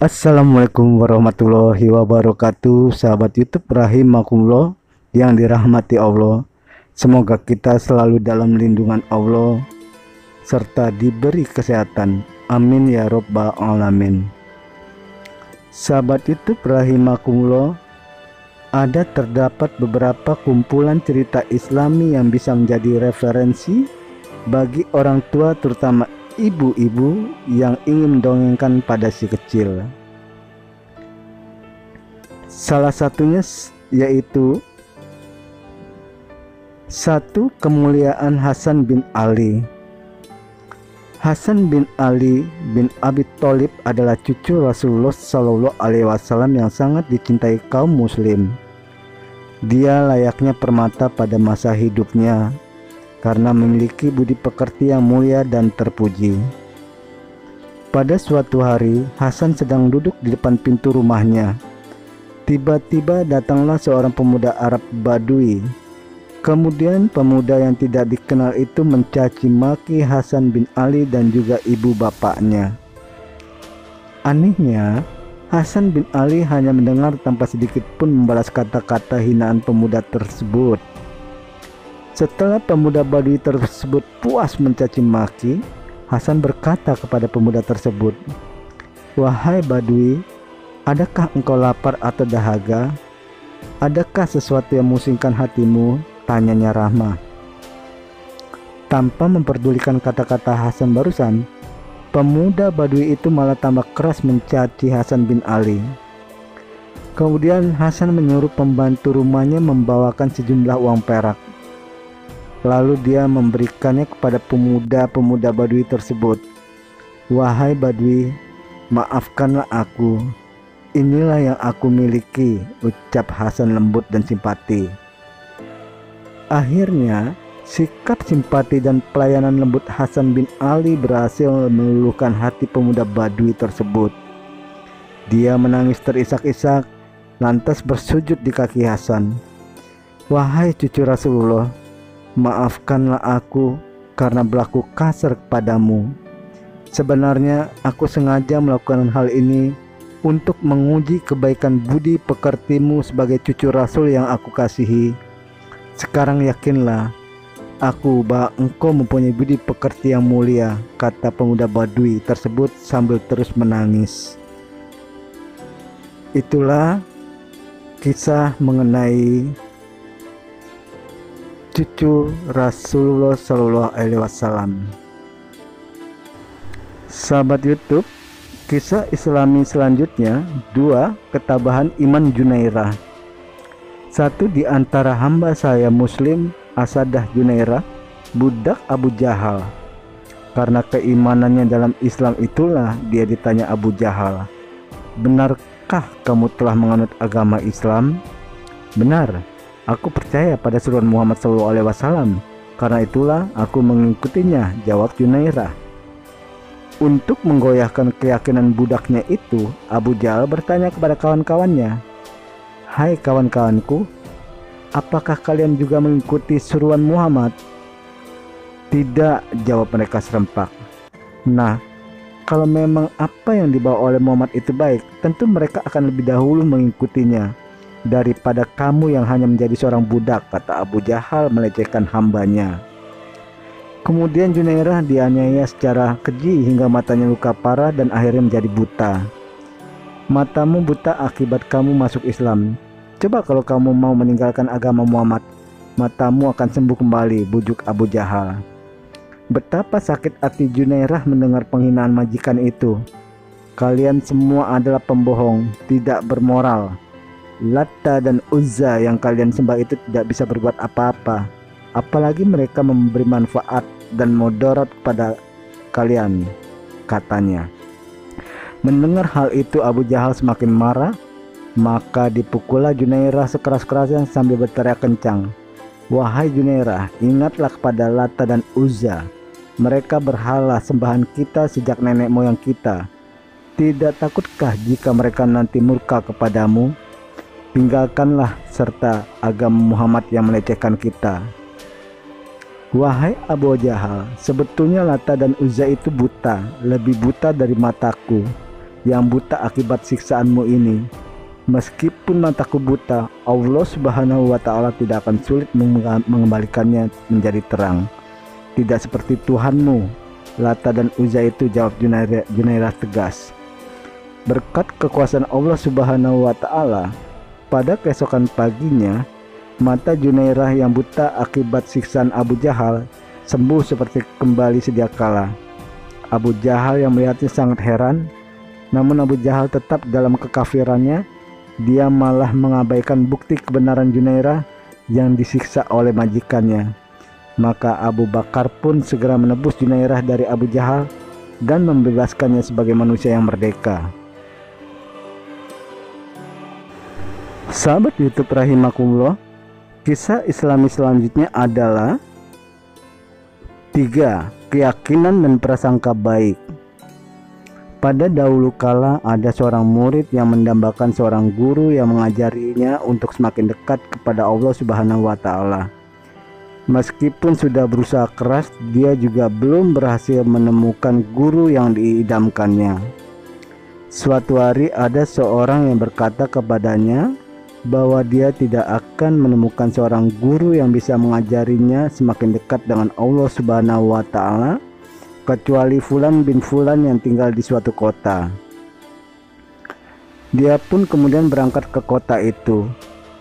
Assalamualaikum warahmatullahi wabarakatuh. Sahabat YouTube rahimakumullah yang dirahmati Allah. Semoga kita selalu dalam lindungan Allah serta diberi kesehatan. Amin ya rabbal alamin. Sahabat YouTube rahimakumullah, terdapat beberapa kumpulan cerita Islami yang bisa menjadi referensi bagi orang tua, terutama ibu-ibu yang ingin mendongengkan pada si kecil. Salah satunya yaitu satu, kemuliaan Hasan bin Ali. Hasan bin Ali bin Abi Thalib adalah cucu Rasulullah Shallallahu Alaihi Wasallam yang sangat dicintai kaum muslim. Dia layaknya permata pada masa hidupnya karena memiliki budi pekerti yang mulia dan terpuji. Pada suatu hari, Hasan sedang duduk di depan pintu rumahnya. Tiba-tiba datanglah seorang pemuda Arab Badui. Kemudian pemuda yang tidak dikenal itu mencaci maki Hasan bin Ali dan juga ibu bapaknya. Anehnya, Hasan bin Ali hanya mendengar tanpa sedikit pun membalas kata-kata hinaan pemuda tersebut. Setelah pemuda Badui tersebut puas mencaci maki, Hasan berkata kepada pemuda tersebut, "Wahai Badui, adakah engkau lapar atau dahaga? Adakah sesuatu yang memusingkan hatimu?" tanyanya Rahma. Tanpa memperdulikan kata-kata Hasan barusan, pemuda Badui itu malah tambah keras mencaci Hasan bin Ali. Kemudian Hasan menyuruh pembantu rumahnya membawakan sejumlah uang perak. Lalu dia memberikannya kepada pemuda-pemuda Badui tersebut. "Wahai Badui, maafkanlah aku. Inilah yang aku miliki," ucap Hasan lembut dan simpati. Akhirnya, sikap simpati dan pelayanan lembut Hasan bin Ali berhasil meluluhkan hati pemuda Badui tersebut. Dia menangis terisak-isak, lantas bersujud di kaki Hasan. "Wahai cucu Rasulullah, maafkanlah aku karena berlaku kasar kepadamu. Sebenarnya aku sengaja melakukan hal ini untuk menguji kebaikan budi pekertimu sebagai cucu Rasul yang aku kasihi. Sekarang yakinlah aku bahwa engkau mempunyai budi pekerti yang mulia," kata pemuda Badui tersebut sambil terus menangis. Itulah kisah mengenai cucu Rasulullah Shallallahu Alaihi Wasallam. Sahabat YouTube, kisah Islami selanjutnya, 2. Ketabahan iman Junairah. Satu di antara hamba saya Muslim, Asadah Junairah, budak Abu Jahal. Karena keimanannya dalam Islam itulah dia ditanya Abu Jahal, "Benarkah kamu telah menganut agama Islam?" "Benar. Aku percaya pada seruan Muhammad SAW. Karena itulah aku mengikutinya," jawab Junairah. Untuk menggoyahkan keyakinan budaknya itu, Abu Jahal bertanya kepada kawan-kawannya, "Hai kawan-kawanku, apakah kalian juga mengikuti seruan Muhammad?" "Tidak," jawab mereka serempak. "Nah, kalau memang apa yang dibawa oleh Muhammad itu baik, tentu mereka akan lebih dahulu mengikutinya daripada kamu yang hanya menjadi seorang budak," kata Abu Jahal melecehkan hambanya. Kemudian Junairah dianiaya secara keji hingga matanya luka parah dan akhirnya menjadi buta. "Matamu buta akibat kamu masuk Islam. Coba kalau kamu mau meninggalkan agama Muhammad, matamu akan sembuh kembali," bujuk Abu Jahal. Betapa sakit hati Junairah mendengar penghinaan majikan itu. "Kalian semua adalah pembohong, tidak bermoral. Latta dan Uzza yang kalian sembah itu tidak bisa berbuat apa-apa, apalagi mereka memberi manfaat dan mudarat kepada kalian," katanya. Mendengar hal itu Abu Jahal semakin marah, maka dipukullah Junairah sekeras-kerasnya sambil berteriak kencang, "Wahai Junairah, ingatlah kepada Latta dan Uzza. Mereka berhala sembahan kita sejak nenek moyang kita. Tidak takutkah jika mereka nanti murka kepadamu? Tinggalkanlah serta agama Muhammad yang melecehkan kita." "Wahai Abu Jahal, sebetulnya Latta dan Uzza itu buta, lebih buta dari mataku. yang buta akibat siksaanmu ini. Meskipun mataku buta, Allah Subhanahu wa Ta'ala tidak akan sulit mengembalikannya menjadi terang. Tidak seperti Tuhanmu, Lata dan Uzza itu, jawab Junairah tegas. Berkat kekuasaan Allah Subhanahu wa Ta'ala, pada keesokan paginya, mata Junairah yang buta akibat siksaan Abu Jahal sembuh seperti kembali sedia kala. Abu Jahal yang melihatnya sangat heran, namun Abu Jahal tetap dalam kekafirannya. Dia malah mengabaikan bukti kebenaran Junairah yang disiksa oleh majikannya. Maka Abu Bakar pun segera menebus Junairah dari Abu Jahal dan membebaskannya sebagai manusia yang merdeka. Sahabat YouTube rahimakumullah, kisah Islami selanjutnya adalah 3. Keyakinan dan prasangka baik. Pada dahulu kala ada seorang murid yang mendambakan seorang guru yang mengajarinya untuk semakin dekat kepada Allah Subhanahu wa Ta'ala. Meskipun sudah berusaha keras, dia juga belum berhasil menemukan guru yang diidamkannya. Suatu hari ada seorang yang berkata kepadanya bahwa dia tidak akan menemukan seorang guru yang bisa mengajarinya semakin dekat dengan Allah Subhanahu wa Ta'ala kecuali Fulan bin Fulan yang tinggal di suatu kota. Dia pun kemudian berangkat ke kota itu.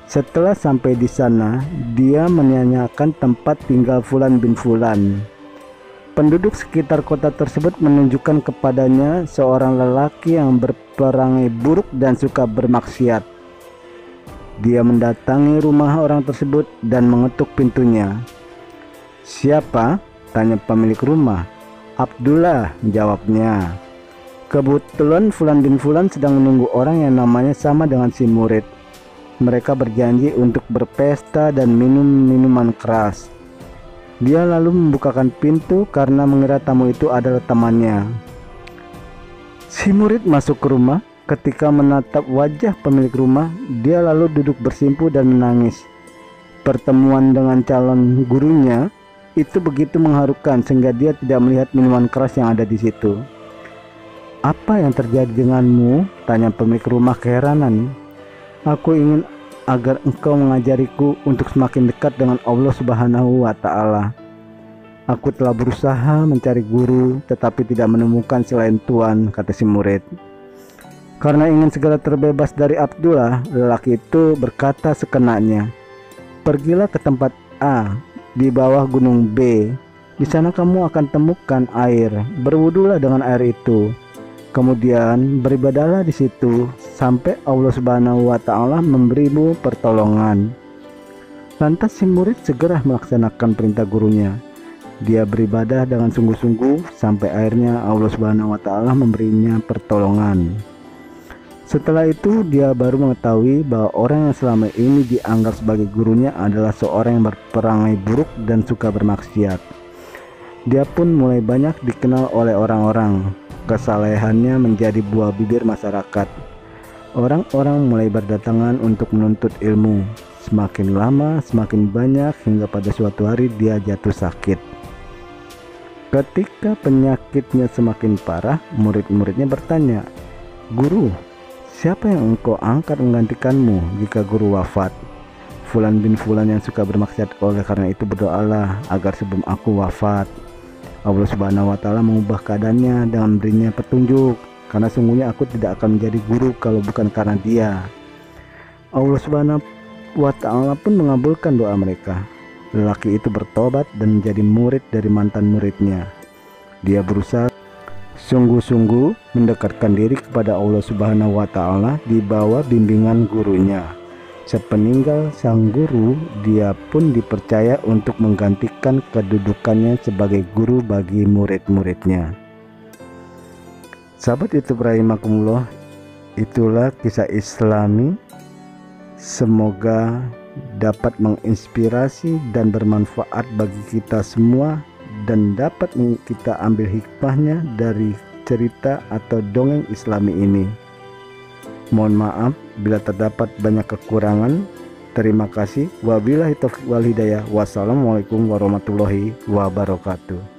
Setelah sampai di sana, dia menanyakan tempat tinggal Fulan bin Fulan. Penduduk sekitar kota tersebut menunjukkan kepadanya seorang lelaki yang berperangai buruk dan suka bermaksiat. Dia mendatangi rumah orang tersebut dan mengetuk pintunya. "Siapa?" tanya pemilik rumah. "Abdullah," jawabnya. Kebetulan Fulan bin Fulan sedang menunggu orang yang namanya sama dengan si murid. Mereka berjanji untuk berpesta dan minum minuman keras. Dia lalu membukakan pintu karena mengira tamu itu adalah temannya. Si murid masuk ke rumah. Ketika menatap wajah pemilik rumah, dia lalu duduk bersimpuh dan menangis. Pertemuan dengan calon gurunya itu begitu mengharukan sehingga dia tidak melihat minuman keras yang ada di situ. "Apa yang terjadi denganmu?" tanya pemilik rumah keheranan. "Aku ingin agar engkau mengajariku untuk semakin dekat dengan Allah Subhanahu wa Ta'ala. Aku telah berusaha mencari guru tetapi tidak menemukan selain Tuhan," kata si murid. Karena ingin segera terbebas dari Abdullah, lelaki itu berkata sekenanya, "Pergilah ke tempat A di bawah gunung B. Di sana kamu akan temukan air. Berwudulah dengan air itu. Kemudian beribadahlah di situ sampai Allah Subhanahu wa Ta'ala memberimu pertolongan." Lantas si murid segera melaksanakan perintah gurunya. Dia beribadah dengan sungguh-sungguh sampai akhirnya Allah Subhanahu wa Ta'ala memberinya pertolongan. Setelah itu dia baru mengetahui bahwa orang yang selama ini dianggap sebagai gurunya adalah seorang yang berperangai buruk dan suka bermaksiat. Dia pun mulai banyak dikenal oleh orang-orang. Kesalehannya menjadi buah bibir masyarakat. Orang-orang mulai berdatangan untuk menuntut ilmu. Semakin lama semakin banyak hingga pada suatu hari dia jatuh sakit. Ketika penyakitnya semakin parah, murid-muridnya bertanya, "Guru, siapa yang engkau angkat menggantikanmu jika guru wafat?" "Fulan bin Fulan yang suka bermaksiat, oleh karena itu berdoalah agar sebelum aku wafat Allah Subhanahu wa Ta'ala mengubah keadaannya dengan memberinya petunjuk, karena sungguhnya aku tidak akan menjadi guru kalau bukan karena dia." Allah Subhanahu wa Ta'ala pun mengabulkan doa mereka. Lelaki itu bertobat dan menjadi murid dari mantan muridnya. Dia berusaha sungguh-sungguh mendekatkan diri kepada Allah Subhanahu wa Ta'ala di bawah bimbingan gurunya. Sepeninggal sang guru, dia pun dipercaya untuk menggantikan kedudukannya sebagai guru bagi murid-muridnya. Sahabat YouTube rahimakumullah, itulah kisah Islami. Semoga dapat menginspirasi dan bermanfaat bagi kita semua, dan dapat kita ambil hikmahnya dari cerita atau dongeng Islami ini. Mohon maaf bila terdapat banyak kekurangan. Terima kasih. Wabillahi taufiq wal hidayah. Wassalamualaikum warahmatullahi wabarakatuh.